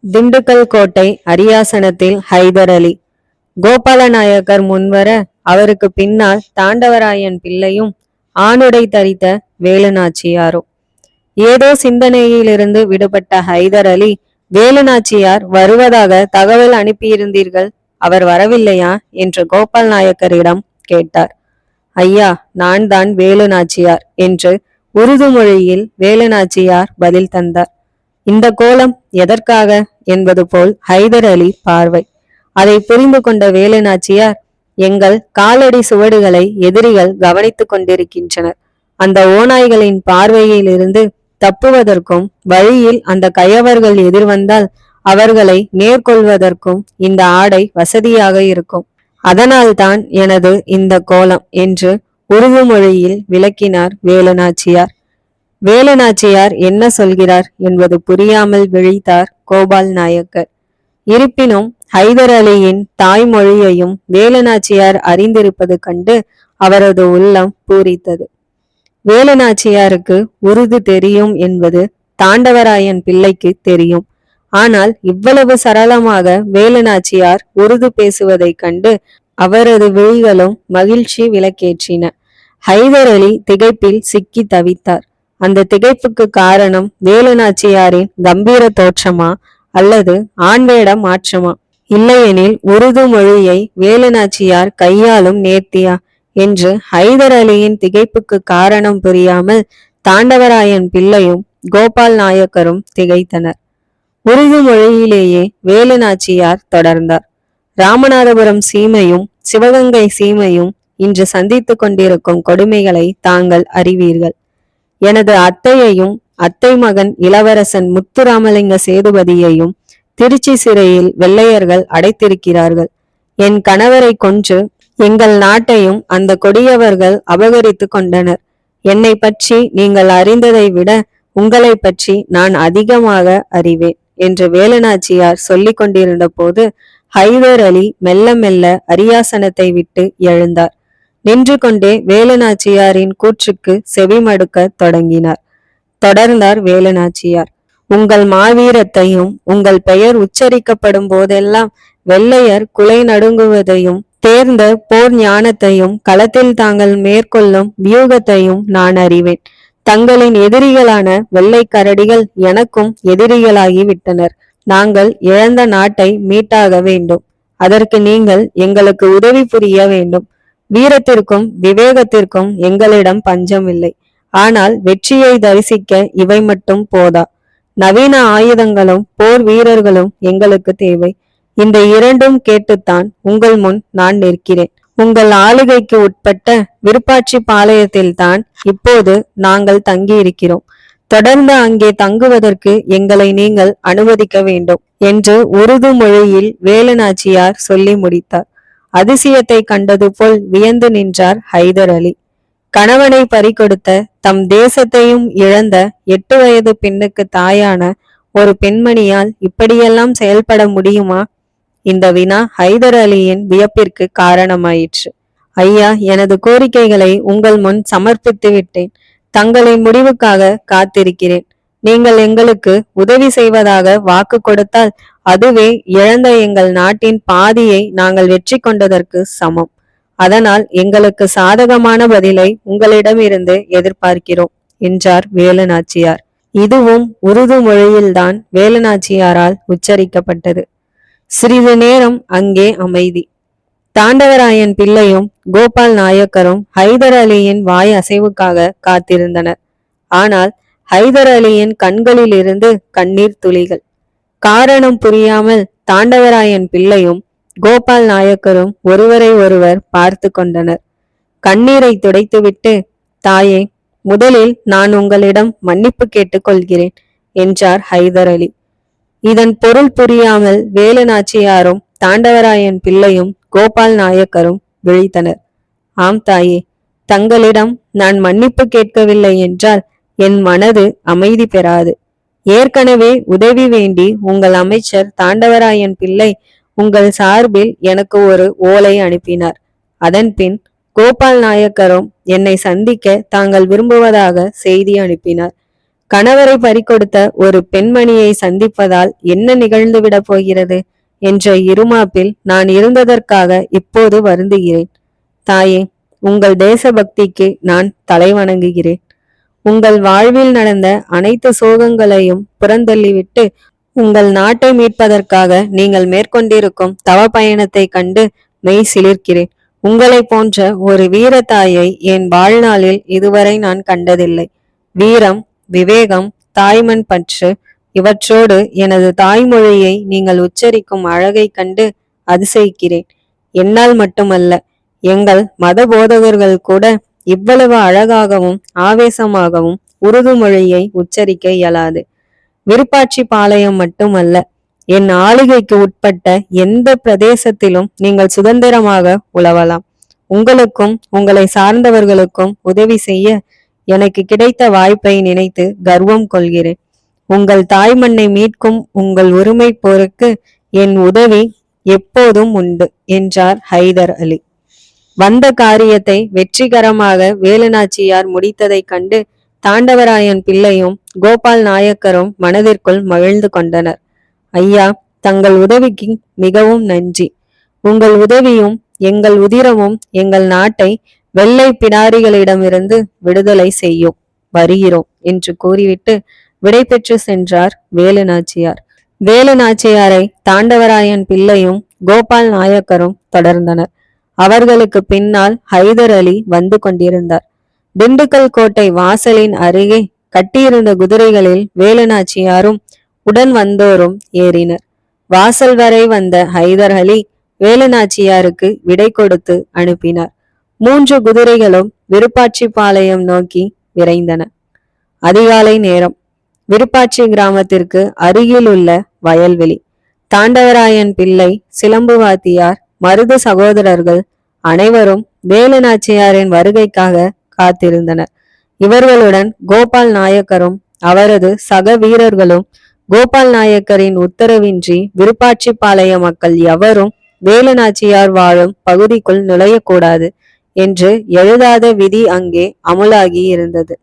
திண்டுக்கல் கோட்டை அரியாசனத்தில் ஹைதர் அலி. கோபாலநாயக்கர் முன்வர அவருக்கு பின்னால் தாண்டவராயன் பிள்ளையும் ஆணுடை தரித்த வேலுநாச்சியாரும். ஏதோ சிந்தனையிலிருந்து விடுபட்ட ஹைதர் அலி, வேலுநாச்சியார் வருவதாக தகவல் அனுப்பியிருந்தீர்கள், அவர் வரவில்லையா என்று கோபால் நாயக்கரிடம் கேட்டார். ஐயா, நான் தான் வேலுநாச்சியார் என்று உருது மொழியில் வேலுநாச்சியார் பதில் தந்தார். இந்த கோலம் எதற்காக என்பது போல் ஹைதர் அலி பார்வை. அதை புரிந்து கொண்ட வேலுநாச்சியார், எங்கள் காலடி சுவடுகளை எதிரிகள் கவனித்துக் கொண்டிருக்கின்றனர். அந்த ஓநாய்களின் பார்வையில் இருந்து தப்புவதற்கும் வழியில் அந்த கயவர்கள் எதிர்வந்தால் அவர்களை மேற்கொள்வதற்கும் இந்த ஆடை வசதியாக இருக்கும். அதனால்தான் எனது இந்த கோலம் என்று உருது மொழியில் விளக்கினார் வேலுநாச்சியார். வேலுநாச்சியார் என்ன சொல்கிறார் என்பது புரியாமல் விழித்தார் கோபால் நாயக்கர். இருப்பினும் ஹைதர் அலியின் தாய்மொழியையும் வேலுநாச்சியார் அறிந்திருப்பது கண்டு அவரது உள்ளம் பூரித்தது. வேலுநாச்சியாருக்கு உருது தெரியும் என்பது தாண்டவராயன் பிள்ளைக்கு தெரியும். ஆனால் இவ்வளவு சரளமாக வேலுநாச்சியார் உருது பேசுவதைக் கண்டு அவரது விழிகளும் மகிழ்ச்சி விளக்கேற்றின. ஹைதர் அலி திகைப்பில் சிக்கி தவித்தார். அந்த திகைப்புக்கு காரணம் வேலுநாச்சியாரின் கம்பீர தோற்றமா அல்லது ஆண்வேட மாற்றமா? இல்லையெனில் உருது மொழியை வேலுநாச்சியார் கையாளும் நேர்த்தியா என்று ஹைதர் அலியின் திகைப்புக்கு காரணம் புரியாமல் தாண்டவராயன் பிள்ளையும் கோபால் நாயக்கரும் திகைத்தனர். உருது மொழியிலேயே வேலுநாச்சியார் தொடர்ந்தார். ராமநாதபுரம் சீமையும் சிவகங்கை சீமையும் இன்று சந்தித்து கொண்டிருக்கும் கொடுமைகளை தாங்கள் அறிவீர்கள். எனது அத்தையையும் அத்தை மகன் இளவரசன் முத்துராமலிங்க சேதுபதியையும் திருச்சி சிறையில் வெள்ளையர்கள் அடைத்திருக்கிறார்கள். என் கணவரை கொன்று எங்கள் நாட்டையும் அந்த கொடியவர்கள் அபகரித்து கொண்டனர். என்னை பற்றி நீங்கள் அறிந்ததை விட உங்களை பற்றி நான் அதிகமாக அறிவேன் என்று வேலுநாச்சியார் சொல்லிக் கொண்டிருந்த போது ஹைதர் அலி மெல்ல மெல்ல அரியாசனத்தை விட்டு எழுந்தார். நின்று கொண்டே வேலுநாச்சியாரின் கூற்றுக்கு செவிமடுக்க தொடங்கினார். தொடர்ந்தார் வேலுநாச்சியார். உங்கள் மாவீரத்தையும் உங்கள் பெயர் உச்சரிக்கப்படும் போதெல்லாம் வெள்ளையர் குலை நடுங்குவதையும் தேர்ந்த போர் ஞானத்தையும் களத்தில் தாங்கள் மேற்கொள்ளும் வியூகத்தையும் நான் அறிவேன். தங்களின் எதிரிகளான வெள்ளை கரடிகள் எனக்கும் எதிரிகளாகி விட்டனர். நாங்கள் இழந்த நாட்டை மீட்டாக வேண்டும். அதற்கு நீங்கள் எங்களுக்கு உதவி புரிய வேண்டும். வீரத்திற்கும் விவேகத்திற்கும் எங்களிடம் பஞ்சம் இல்லை. ஆனால் வெற்றியை தரிசிக்க இவை மட்டும் போதா. நவீன ஆயுதங்களும் போர் வீரர்களும் எங்களுக்கு தேவை. இந்த இரண்டும் கேட்டுத்தான் உங்கள் முன் நான் நிற்கிறேன். உங்கள் ஆளுகைக்கு உட்பட்ட விருப்பாட்சி பாளையத்தில் தான் இப்போது நாங்கள் தங்கியிருக்கிறோம். தொடர்ந்து அங்கே தங்குவதற்கு எங்களை நீங்கள் அனுமதிக்க வேண்டும் என்று உருது மொழியில் வேலுநாச்சியார் சொல்லி முடித்தார். அதிசயத்தை கண்டது போல் வியந்து நின்றார் ஹைதர் அலி. கணவனை பறிகொடுத்த தம் தேசத்தையும் இழந்த 8 வயது பெண்ணுக்கு தாயான ஒரு பெண்மணியால் இப்படியெல்லாம் செயல்பட முடியுமா? இந்த வினா ஹைதர் அலியின் வியப்பிற்கு காரணமாயிற்று. ஐயா, எனது கோரிக்கைகளை உங்கள் முன் சமர்ப்பித்து விட்டேன். தங்களின் முடிவுக்காக காத்திருக்கிறேன். நீங்கள் எங்களுக்கு உதவி செய்வதாக வாக்கு கொடுத்தால் அதுவே இழந்த எங்கள் நாட்டின் பாதியை நாங்கள் வெற்றி கொண்டதற்கு சமம். அதனால் எங்களுக்கு சாதகமான பதிலை உங்களிடமிருந்து எதிர்பார்க்கிறோம் என்றார் வேலுநாச்சியார். இதுவும் உருது மொழியில்தான் வேலுநாச்சியாரால் உச்சரிக்கப்பட்டது. சிறிது நேரம் அங்கே அமைதி. தாண்டவராயன் பிள்ளையும் கோபால் நாயக்கரும் ஹைதர் அலியின் வாய் அசைவுக்காக காத்திருந்தனர். ஆனால் ஹைதர் அலியின் கண்களில் இருந்து கண்ணீர் துளிகள். காரணம் புரியாமல் தாண்டவராயன் பிள்ளையும் கோபால் நாயக்கரும் ஒருவரை ஒருவர் பார்த்து கொண்டனர். கண்ணீரை துடைத்துவிட்டு, தாயே, முதலில் நான் உங்களிடம் மன்னிப்பு கேட்டுக்கொள்கிறேன் என்றார் ஹைதர் அலி. இதன் பொருள் புரியாமல் வேலுநாச்சியாரும் தாண்டவராயன் பிள்ளையும் கோபால் நாயக்கரும் விழித்தனர். ஆம் தாயே, தங்களிடம் நான் மன்னிப்பு கேட்கவில்லை என்றால் என் மனது அமைதி பெறாது. ஏற்கனவே உதவி வேண்டி உங்கள் அமைச்சர் தாண்டவராயன் பிள்ளை உங்கள் சார்பில் எனக்கு ஒரு ஓலை அனுப்பினார். அதன்பின் கோபால் நாயக்கரும் என்னை சந்திக்க தாங்கள் விரும்புவதாக செய்தி அனுப்பினார். கணவரை பறிகொடுத்த ஒரு பெண்மணியை சந்திப்பதால் என்ன நிகழ்ந்துவிடப் போகிறது என்ற இருமாப்பில் நான் இருந்ததற்காக இப்போது வருந்துகிறேன். தாயே, உங்கள் தேசபக்திக்கு நான் தலை வணங்குகிறேன். உங்கள் வாழ்வில் நடந்த அனைத்து சோகங்களையும் புறந்தள்ளிவிட்டு உங்கள் நாட்டை மீட்பதற்காக நீங்கள் மேற்கொண்டிருக்கும் தவ பயணத்தை கண்டு மெய் சிலிர்க்கிறேன். உங்களை போன்ற ஒரு வீரத்தாயை என் வாழ்நாளில் இதுவரை நான் கண்டதில்லை. வீரம், விவேகம், தாய்மண் பற்று இவற்றோடு எனது தாய்மொழியை நீங்கள் உச்சரிக்கும் அழகை கண்டு அதிசயிக்கிறேன். என்னால் மட்டுமல்ல, எங்கள் மத போதகர்கள் கூட இவ்வளவு அழகாகவும் ஆவேசமாகவும் உருது மொழியை உச்சரிக்க இயலாது. விருப்பாட்சி பாளையம் மட்டுமல்ல, என் ஆளுகைக்கு உட்பட்ட எந்த பிரதேசத்திலும் நீங்கள் சுதந்திரமாக உழவலாம். உங்களுக்கும் உங்களை சார்ந்தவர்களுக்கும் உதவி செய்ய எனக்கு கிடைத்த வாய்ப்பை நினைத்து கர்வம் கொள்கிறேன். உங்கள் தாய்மண்ணை மீட்கும் உங்கள் உரிமை போருக்கு என் உதவி எப்போதும் உண்டு என்றார் ஹைதர் அலி. வந்த காரியத்தை வெற்றிகரமாக வேலுநாச்சியார் முடித்ததைக் கண்டு தாண்டவராயன் பிள்ளையும் கோபால் நாயக்கரும் மனதிற்குள் மகிழ்ந்து கொண்டனர். ஐயா, தங்கள் உதவிக்கு மிகவும் நன்றி. உங்கள் உதவியும் எங்கள் உதிரமும் எங்கள் நாட்டை வெள்ளை பிடாரிகளிடமிருந்து விடுதலை செய்யும். வருகிறோம் என்று கூறிவிட்டு விடை பெற்று சென்றார் வேலுநாச்சியார். வேலுநாச்சியாரை தாண்டவராயன் பிள்ளையும் கோபால் நாயக்கரும் தொடர்ந்தனர். அவர்களுக்கு பின்னால் ஹைதர் அலி வந்து கொண்டிருந்தார். திண்டுக்கல் கோட்டை வாசலின் அருகே கட்டியிருந்த குதிரைகளில் வேலுநாச்சியாரும் உடன் வந்தோரும் ஏறினர். வாசல் வரை வந்த ஹைதர் அலி வேலுநாச்சியாருக்கு விடை கொடுத்து அனுப்பினார். 3 குதிரைகளும் விருப்பாட்சி பாளையம் நோக்கி விரைந்தன. அதிகாலை நேரம். விருப்பாட்சி கிராமத்திற்கு அருகில் உள்ள வயல்வெளி. தாண்டவராயன் பிள்ளை, சிலம்பு வாத்தியார், மருது சகோதரர்கள் அனைவரும் வேலுநாச்சியாரின் வருகைக்காக காத்திருந்தனர். இவர்களுடன் கோபால் நாயக்கரும் அவரது சக வீரர்களும். கோபால் நாயக்கரின் உத்தரவின்றி விருப்பாட்சி பாளைய மக்கள் எவரும் வேலுநாச்சியார் வாழும் பகுதிக்குள் நுழையக்கூடாது என்று எழுதாத விதி அங்கே அமுலாகி இருந்தது.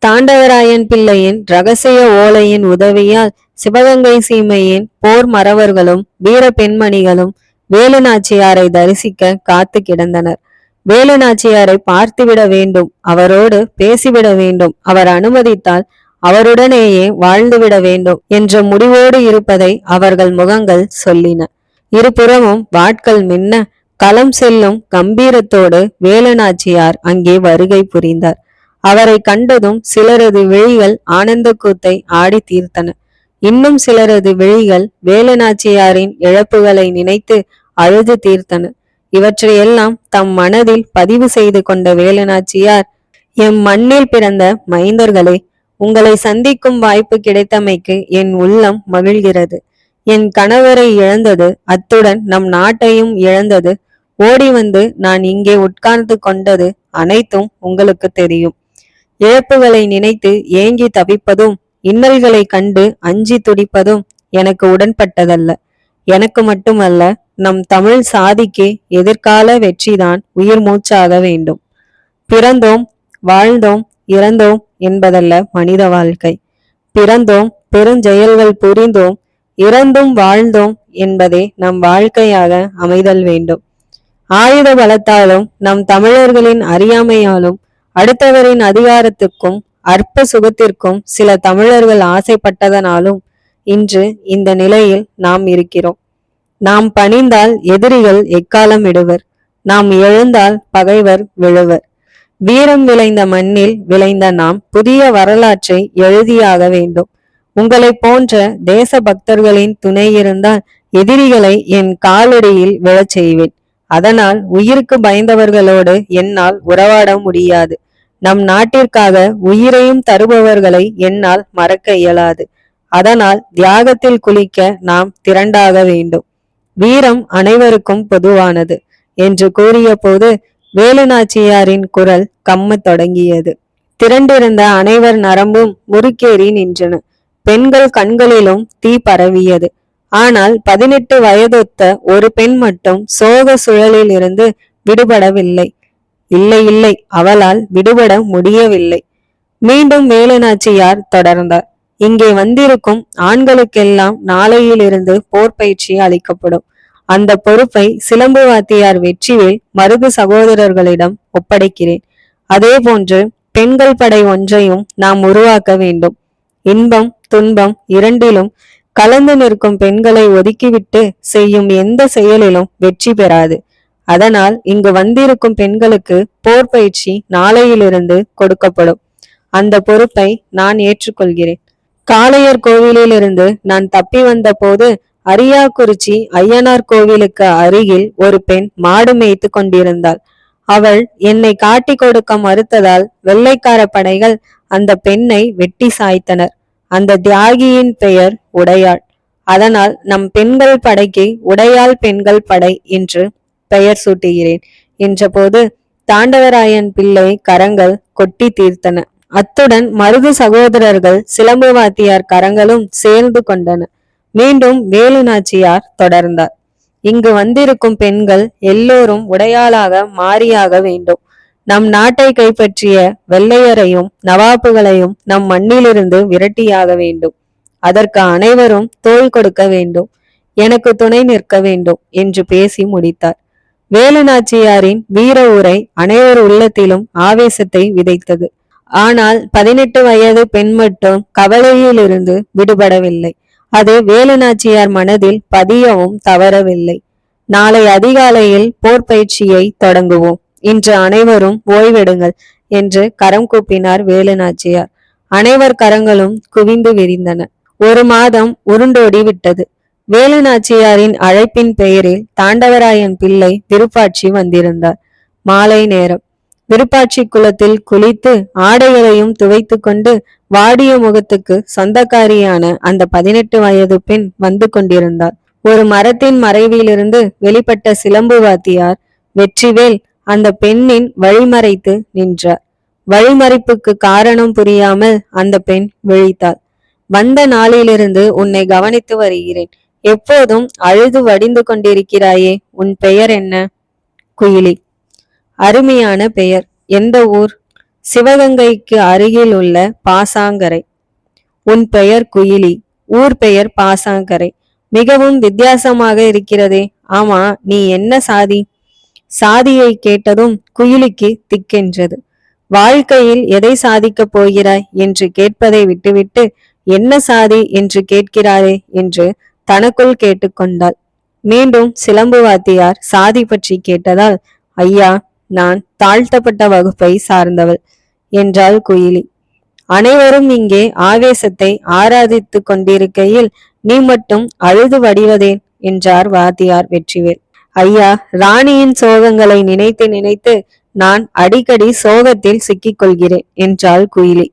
தாண்டவராயன் பிள்ளையின் இரகசிய ஓலையின் உதவியால் சிவகங்கை சீமையின் போர் மறவர்களும் வீர பெண்மணிகளும் வேலுநாச்சியாரை தரிசிக்க காத்து கிடந்தனர். வேலுநாச்சியாரை பார்த்துவிட வேண்டும், அவரோடு பேசிவிட வேண்டும், அவர் அனுமதித்தால் அவருடனேயே வாழ்ந்துவிட வேண்டும் என்ற முடிவோடு இருப்பதை அவர்கள் முகங்கள் சொல்லின. இருபுறமும் வாட்கள் மின்ன களம் செல்லும் கம்பீரத்தோடு வேலுநாச்சியார் அங்கே வருகை புரிந்தார். அவரை கண்டதும் சிலரது விழிகள் ஆனந்த கூத்தை ஆடி தீர்த்தன. இன்னும் சிலரது விழிகள் வேலுநாச்சியாரின் இழப்புகளை நினைத்து அழுது தீர்த்தன. இவற்றையெல்லாம் தம் மனதில் பதிவு செய்து கொண்ட வேலுநாச்சியார், எம் மண்ணில் பிறந்த மைந்தர்களே, உங்களை சந்திக்கும் வாய்ப்பு கிடைத்தமைக்கு என் உள்ளம் மகிழ்கிறது. என் கணவரை இழந்தது, அத்துடன் நம் நாட்டையும் இழந்தது, ஓடி வந்து நான் இங்கே உட்கார்ந்து கொண்டது அனைத்தும் உங்களுக்கு தெரியும். இழப்புகளை நினைத்து ஏங்கி தவிப்பதும் இன்னல்களை கண்டு அஞ்சி துடிப்பதும் எனக்கு உடன்பட்டதல்ல. எனக்கு மட்டுமல்ல, நம் தமிழ் சாதிக்கு எதிர்கால வெற்றிதான் உயிர் மூச்சாக வேண்டும். பிறந்தோம், வாழ்ந்தோம், இறந்தோம் என்பதல்ல மனித வாழ்க்கை. பிறந்தோம், பெருஞ்செயல்கள் புரிந்தோம், இறந்தும் வாழ்ந்தோம் என்பதே நம் வாழ்க்கையாக அமைதல் வேண்டும். ஆயுத பலத்தாலும் நம் தமிழர்களின் அறியாமையாலும் அடுத்தவரின் அதிகாரத்துக்கும் அற்ப சுகத்திற்கும் சில தமிழர்கள் ஆசைப்பட்டதனாலும் இன்று இந்த நிலையில் நாம் இருக்கிறோம். நாம் பணிந்தால் எதிரிகள் எக்காலம் இடுவர், நாம் எழுந்தால் பகைவர் விழுவர். வீரம் விளைந்த மண்ணில் விளைந்த நாம் புதிய வரலாற்றை எழுதியாக வேண்டும். உங்களை போன்ற தேச பக்தர்களின் துணை இருந்தால் எதிரிகளை என் காலடியில் விழச் செய்வேன். அதனால் உயிருக்கு பயந்தவர்களோடு என்னால் உறவாட முடியாது. நம் நாட்டிற்காக உயிரையும் தருபவர்களை என்னால் மறக்க இயலாது. அதனால் தியாகத்தில் குளிக்க நாம் திரண்டாக வேண்டும். வீரம் அனைவருக்கும் பொதுவானது என்று கூறிய போது வேலுநாச்சியாரின் குரல் கம்மத் தொடங்கியது. திரண்டிருந்த அனைவர் நரம்பும் முறுக்கேறி நின்றன. பெண்கள் கண்களிலும் தீ பரவியது. ஆனால் 18 வயதொத்த ஒரு பெண் மட்டும் சோக சுழலில் இருந்து விடுபடவில்லை. இல்லை இல்லை, அவளால் விடுபட முடியவில்லை. மீண்டும் வேலுநாச்சியார் தொடர்ந்தார். இங்கே வந்திருக்கும் ஆண்களுக்கெல்லாம் நாளையிலிருந்து போர் பயிற்சி அளிக்கப்படும். அந்த பொறுப்பை சிலம்பு வாத்தியார் வெற்றிவேல் மருது சகோதரர்களிடம் ஒப்படைக்கிறேன். அதே போன்று பெண்கள் படை ஒன்றையும் நாம் உருவாக்க வேண்டும். இன்பம் துன்பம் இரண்டிலும் கலந்து நிற்கும் பெண்களை ஒதுக்கிவிட்டு செய்யும் எந்த செயலிலும் வெற்றி பெறாது. அதனால் இங்கு வந்திருக்கும் பெண்களுக்கு போர் பயிற்சி நாளையிலிருந்து கொடுக்கப்படும். அந்த பொறுப்பை நான் ஏற்றுக்கொள்கிறேன். காளையர் கோவிலிலிருந்து நான் தப்பி வந்த போது அரியாக்குறிச்சி ஐயனார் கோவிலுக்கு அருகில் ஒரு பெண் மாடு மேய்த்து கொண்டிருந்தாள். அவள் என்னை காட்டி கொடுக்க மறுத்ததால் வெள்ளைக்கார படைகள் அந்த பெண்ணை வெட்டி சாய்த்தனர். அந்த தியாகியின் பெயர் உடையாள். அதனால் நம் பெண்கள் படைக்கு உடையாள் பெண்கள் படை என்று பெயர் சூட்டுகிறேன் என்றபோது தாண்டவராயன் பிள்ளை கரங்கள் கொட்டி தீர்த்தன. அத்துடன் மருது சகோதரர்கள் சிலம்பு வாத்தியார் கரங்களும் சேர்ந்து கொண்டன. மீண்டும் வேலுநாச்சியார் தொடர்ந்தார். இங்கு வந்திருக்கும் பெண்கள் எல்லோரும் உடையாளாக மாறியாக வேண்டும். நம் நாட்டை கைப்பற்றிய வெள்ளையரையும் நவாப்புகளையும் நம் மண்ணிலிருந்து விரட்டியாக வேண்டும். அதற்கு அனைவரும் தோள் கொடுக்க வேண்டும். எனக்கு துணை நிற்க வேண்டும் என்று பேசி முடித்தார். வேலுநாச்சியாரின் வீர உரை அனைவர் உள்ளத்திலும் ஆவேசத்தை விதைத்தது. ஆனால் 18 வயது பெண் மட்டும் கவலையிலிருந்து விடுபடவில்லை. அது வேலுநாச்சியார் மனதில் பதியவும் தவறவில்லை. நாளை அதிகாலையில் போர் பயிற்சியை தொடங்குவோம். இன்று அனைவரும் ஓய்வெடுங்கள் என்று கரம் கூப்பினார் வேலுநாச்சியார். அனைவர் கரங்களும் குவிந்து விரிந்தன. 1 மாதம் உருண்டோடி விட்டது. வேலுநாச்சியாரின் அழைப்பின் பெயரில் தாண்டவராயன் பிள்ளை விருப்பாட்சி வந்திருந்தார். மாலை நேரம். விருப்பாட்சி குளத்தில் குளித்து ஆடைகளையும் துவைத்து கொண்டு வாடிய முகத்துக்கு சொந்தக்காரியான அந்த 18 வயது பெண் வந்து கொண்டிருந்தார். ஒரு மரத்தின் மறைவிலிருந்து வெளிப்பட்ட சிலம்பு வாத்தியார் வெற்றிவேல் அந்த பெண்ணின் வழிமறைத்து நின்றார். வழிமறைப்புக்கு காரணம் புரியாமல் அந்த பெண் விழித்தாள். வந்த நாளிலிருந்து உன்னை கவனித்து வருகிறேன். எப்போதும் அழுது வடிந்து கொண்டிருக்கிறாயே, உன் பெயர் என்ன? குயிலி. அருமையான பெயர். எந்த ஊர்? சிவகங்கைக்கு அருகில் உள்ள பாசாங்கரை. உன் பெயர் குயிலி, ஊர் பெயர் பாசாங்கரை. மிகவும் வித்தியாசமாக இருக்கிறதே. ஆமா, நீ என்ன சாதி? சாதியை கேட்டதும் குயிலிக்கு திக்கென்றது. வாழ்க்கையில் எதை சாதிக்கப் போகிறாய் என்று கேட்பதை விட்டுவிட்டு என்ன சாதி என்று கேட்கிறாரே என்று தனக்குள் கேட்டுக்கொண்டாள். மீண்டும் சிலம்பு வாத்தியார் சாதி பற்றி கேட்டதால், ஐயா, நான் தாழ்த்தப்பட்ட வகுப்பை சார்ந்தவள் என்றாள் குயிலி. அனைவரும் இங்கே ஆவேசத்தை ஆராதித்து கொண்டிருக்கையில் நீ மட்டும் அழுது வடிவதேன் என்றார் வாத்தியார் வெற்றிவேல். ஐயா, ராணியின் சோகங்களை நினைத்து நினைத்து நான் அடிக்கடி சோகத்தில் சிக்கிக் கொள்கிறேன் என்றாள் குயிலி.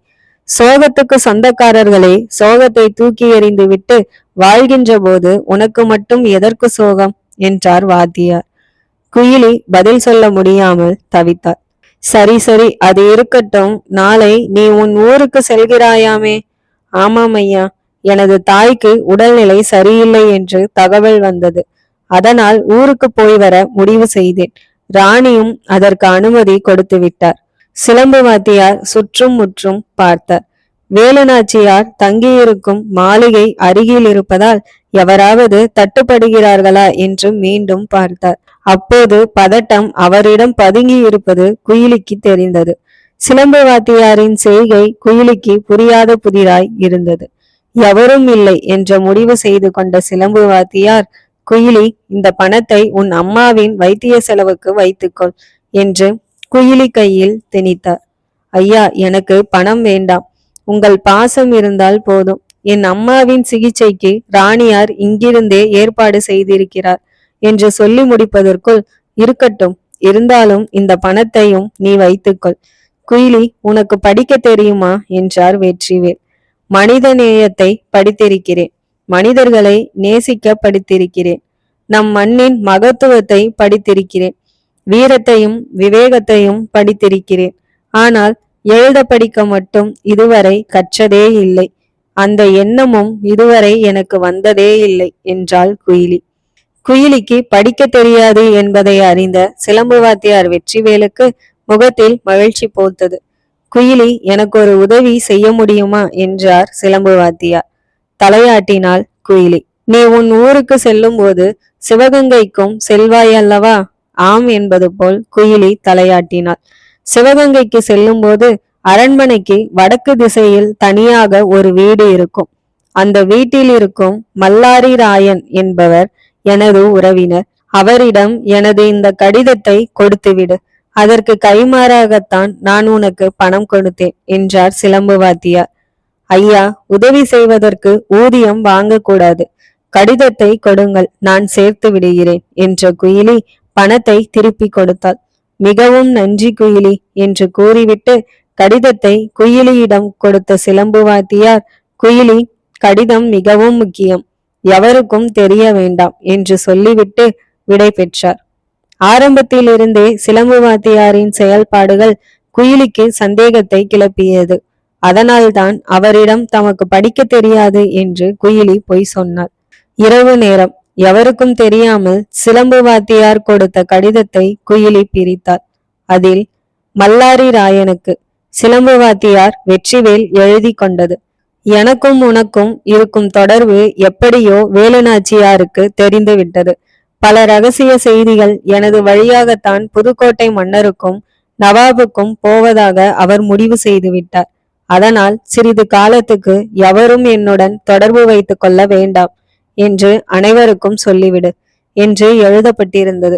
சோகத்துக்கு சொந்தக்காரர்களே சோகத்தை தூக்கி எறிந்து விட்டு வாழ்கின்ற போது உனக்கு மட்டும் எதற்கு சோகம் என்றார் வாத்தியார். குயிலி பதில் சொல்ல முடியாமல் தவித்தார். சரி சரி, அது இருக்கட்டும். நாளை நீ உன் ஊருக்கு செல்கிறாயாமே? ஆமாம் ஐயா, எனது தாய்க்கு உடல்நிலை சரியில்லை என்று தகவல் வந்தது. அதனால் ஊருக்கு போய் வர முடிவு செய்தேன். ராணியும் அதற்கு அனுமதி கொடுத்து விட்டார். சிலம்பு வாத்தியார் சுற்றும் முற்றும் பார்த்தார். வேலுநாச்சியார் தங்கியிருக்கும் மாளிகை அருகில் இருப்பதால் எவராவது தட்டுப்படுகிறார்களா என்று மீண்டும் பார்த்தார். அப்போது பதட்டம் அவரிடம் பதுங்கி இருப்பது குயிலிக்கு தெரிந்தது. சிலம்பு வாத்தியாரின் செய்கை குயிலிக்கு புரியாத புதிராய் இருந்தது. எவரும் இல்லை என்ற முடிவு செய்து கொண்ட சிலம்பு வாத்தியார், குயிலி, இந்த பணத்தை உன் அம்மாவின் வைத்திய செலவுக்கு வைத்துக்கொள் என்று குயிலி கையில் திணித்தார். ஐயா, எனக்கு பணம் வேண்டாம். உங்கள் பாசம் இருந்தால் போதும். என் அம்மாவின் சிகிச்சைக்கு ராணியார் இங்கிருந்தே ஏற்பாடு செய்திருக்கிறார் என்று சொல்லி முடிப்பதற்குள், இருக்கட்டும், இருந்தாலும் இந்த பணத்தையும் நீ வைத்துக்கொள். குயிலி, உனக்கு படிக்க தெரியுமா என்றார் வெற்றிவேல். மனித நேயத்தை படித்திருக்கிறேன். மனிதர்களை நேசிக்க படித்திருக்கிறேன். நம் மண்ணின் மகத்துவத்தை படித்திருக்கிறேன். வீரத்தையும் விவேகத்தையும் படித்திருக்கிறேன். ஆனால் எழுத படிக்க மட்டும் இதுவரை கற்றதே இல்லை. அந்த எண்ணமும் இதுவரை எனக்கு வந்ததே இல்லை என்றாள் குயிலி. குயிலிக்கு படிக்க தெரியாது என்பதை அறிந்த சிலம்பு வாத்தியார் வெற்றிவேலுக்கு முகத்தில் மகிழ்ச்சி போர்த்தது. குயிலி, எனக்கு ஒரு உதவி செய்ய முடியுமா என்றார் சிலம்பு வாத்தியார். தலையாட்டினாள் குயிலி. நீ உன் ஊருக்கு செல்லும் போது சிவகங்கைக்கும் செல்வாய் அல்லவா? ஆம் என்பது போல் குயிலி தலையாட்டினாள். சிவகங்கைக்கு செல்லும் போது அரண்மனைக்கு வடக்கு திசையில் தனியாக ஒரு வீடு இருக்கும். அந்த வீட்டில் இருக்கும் மல்லாரி ராயன் என்பவர் எனது உறவினர். அவரிடம் எனது இந்த கடிதத்தை கொடுத்துவிடு. அதற்கு கைமாறாகத்தான் நான் உனக்கு பணம் கொடுத்தேன் என்றார் சிலம்பு வாத்தியார். ஐயா, உதவி செய்வதற்கு ஊதியம் வாங்கக்கூடாது. கடிதத்தை கொடுங்கள், நான் சேர்த்து விடுகிறேன் என்ற குயிலி பணத்தை திருப்பி கொடுத்தாள். மிகவும் நன்றி குயிலி என்று கூறிவிட்டு கடிதத்தை குயிலியிடம் கொடுத்த சிலம்பு வாத்தியார், குயிலி, கடிதம் மிகவும் முக்கியம், எவருக்கும் தெரிய வேண்டாம் என்று சொல்லிவிட்டு விடை பெற்றார். ஆரம்பத்திலிருந்தே சிலம்பு வாத்தியாரின் செயல்பாடுகள் குயிலிக்கு சந்தேகத்தை கிளப்பியது. அதனால்தான் அவரிடம் தமக்கு படிக்க தெரியாது என்று குயிலி பொய் சொன்னாள். இரவு நேரம். எவருக்கும் தெரியாமல் சிலம்பு வாத்தியார் கொடுத்த கடிதத்தை குயிலி பிரித்தாள். அதில் மல்லாரி ராயனுக்கு சிலம்பு வாத்தியார் வெற்றிவேல் எழுதி கொண்டது. எனக்கும் உனக்கும் இருக்கும் தொடர்பு எப்படியோ வேலுநாச்சியாருக்கு தெரிந்துவிட்டது. பல ரகசிய செய்திகள் எனது வழியாகத்தான் புதுக்கோட்டை மன்னருக்கும் நவாபுக்கும் போவதாக அவர் முடிவு செய்து விட்டார். அதனால் சிறிது காலத்துக்கு எவரும் என்னுடன் தொடர்பு வைத்துக் கொள்ள வேண்டாம் என்று அனைவருக்கும் சொல்லிவிடு என்று எழுதப்பட்டிருந்தது.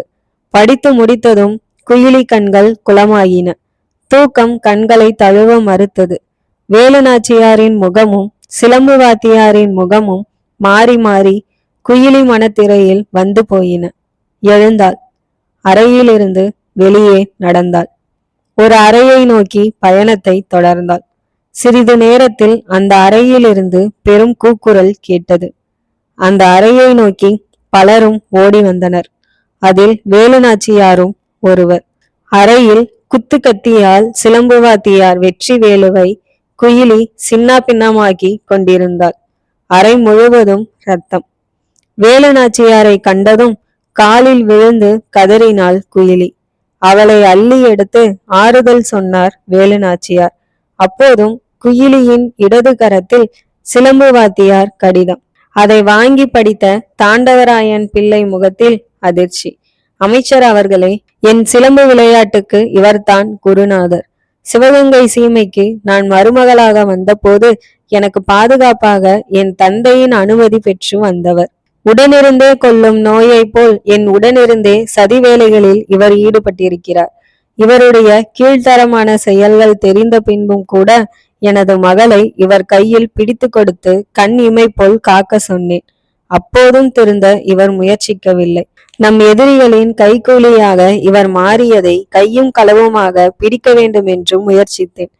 படித்து முடித்ததும் குயிலி கண்கள் குளமாயின. தூக்கம் கண்களை தழுவ மறுத்தது. வேலுநாச்சியாரின் முகமும் சிலம்பு வாத்தியாரின் முகமும் மாறி மாறி குயிலி மனத்திரையில் வந்து போயின. எழுந்தாள். அறையிலிருந்து வெளியே நடந்தாள். ஒரு அறையை நோக்கி பயணத்தை தொடர்ந்தாள். சிறிது நேரத்தில் அந்த அறையிலிருந்து பெரும் கூக்குரல் கேட்டது. அந்த அறையை நோக்கி பலரும் ஓடி வந்தனர். அதில் வேலுநாச்சியாரும் ஒருவர். அறையில் குத்து கத்தியால் சிலம்பு வாத்தியார் வெற்றி வேலுவை குயிலி சின்ன பின்னமாக்கி கொண்டிருந்தாள். அறை முழுவதும் ரத்தம். வேலுநாச்சியாரை கண்டதும் காலில் விழுந்து கதறினாள் குயிலி. அவளை அள்ளி எடுத்து ஆறுதல் சொன்னார் வேலுநாச்சியார். அப்போதும் குயிலியின் இடது கரத்தில் சிலம்பு வாத்தியார் கடிதம். அதை வாங்கி படித்த தாண்டவராயன் பிள்ளை முகத்தில் அதிர்ச்சி. அமைச்சர் அவர்களே, என் சிலம்பு விளையாட்டுக்கு இவர்தான் குருநாதர். சிவகங்கை சீமைக்கு நான் மருமகளாக வந்தபோது எனக்கு பாதுகாப்பாக என் தந்தையின் அனுமதி பெற்று வந்தவர். உடனிருந்தே கொல்லும் நோயை போல் என் உடனிருந்தே சதி வேலைகளில் இவர் ஈடுபட்டிருக்கிறார். இவருடைய கீழ்த்தரமான செயல்கள் தெரிந்த பின்பும் கூட எனது மகளை இவர் கையில் பிடித்து கொடுத்து கண் இமை போல் காக்க சொன்னேன். அப்போதும் திருந்த இவர் முயற்சிக்கவில்லை. நம் எதிரிகளின் கைகூலியாக இவர் மாறியதை கையும் களவுமாக பிடிக்க வேண்டும் என்று முயற்சித்தேன்.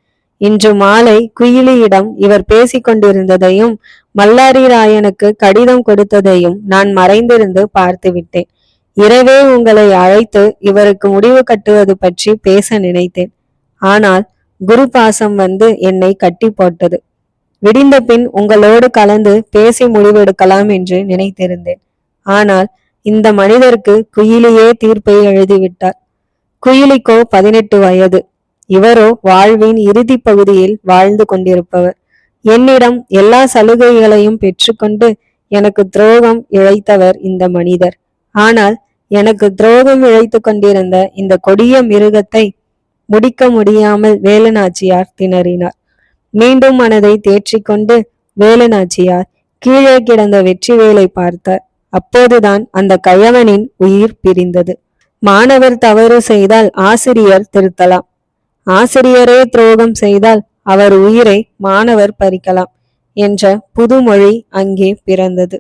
இன்று மாலை குயிலியிடம் இவர் பேசிக்கொண்டிருந்ததையும் மல்லாரி ராயனுக்கு கடிதம் கொடுத்ததையும் நான் மறைந்திருந்து பார்த்து விட்டேன். இரவே உங்களை அழைத்து இவருக்கு முடிவு கட்டுவது பற்றி பேச நினைத்தேன். ஆனால் குரு பாசம் வந்து என்னை கட்டி போட்டது. விடிந்த பின் உங்களோடு கலந்து பேசி முடிவெடுக்கலாம் என்று நினைத்திருந்தேன். ஆனால் இந்த மனிதருக்கு குயிலியே தீர்ப்பை எழுதிவிட்டார். குயிலிக்கோ 18 வயது. இவரோ வாழ்வின் இறுதி பகுதியில் வாழ்ந்து கொண்டிருப்பவர். என்னிடம் எல்லா சலுகைகளையும் பெற்றுக்கொண்டு எனக்கு துரோகம் இழைத்தவர் இந்த மனிதர். ஆனால் எனக்கு துரோகம் இழைத்து கொண்டிருந்த இந்த கொடிய மிருகத்தை முடிக்க முடியாமல் வேலுநாச்சியார் திணறினார். மீண்டும் மனதை தேற்றிக்கொண்டு வேலுநாச்சியார் கீழே கிடந்த வெற்றிவேலை பார்த்தார். அப்போதுதான் அந்த கயவனின் உயிர் பிரிந்தது. மாணவர் தவறு செய்தால் ஆசிரியர் திருத்தலாம். ஆசிரியரே துரோகம் செய்தால் அவர் உயிரை மாணவர் பறிக்கலாம் என்ற புதுமொழி அங்கே பிறந்தது.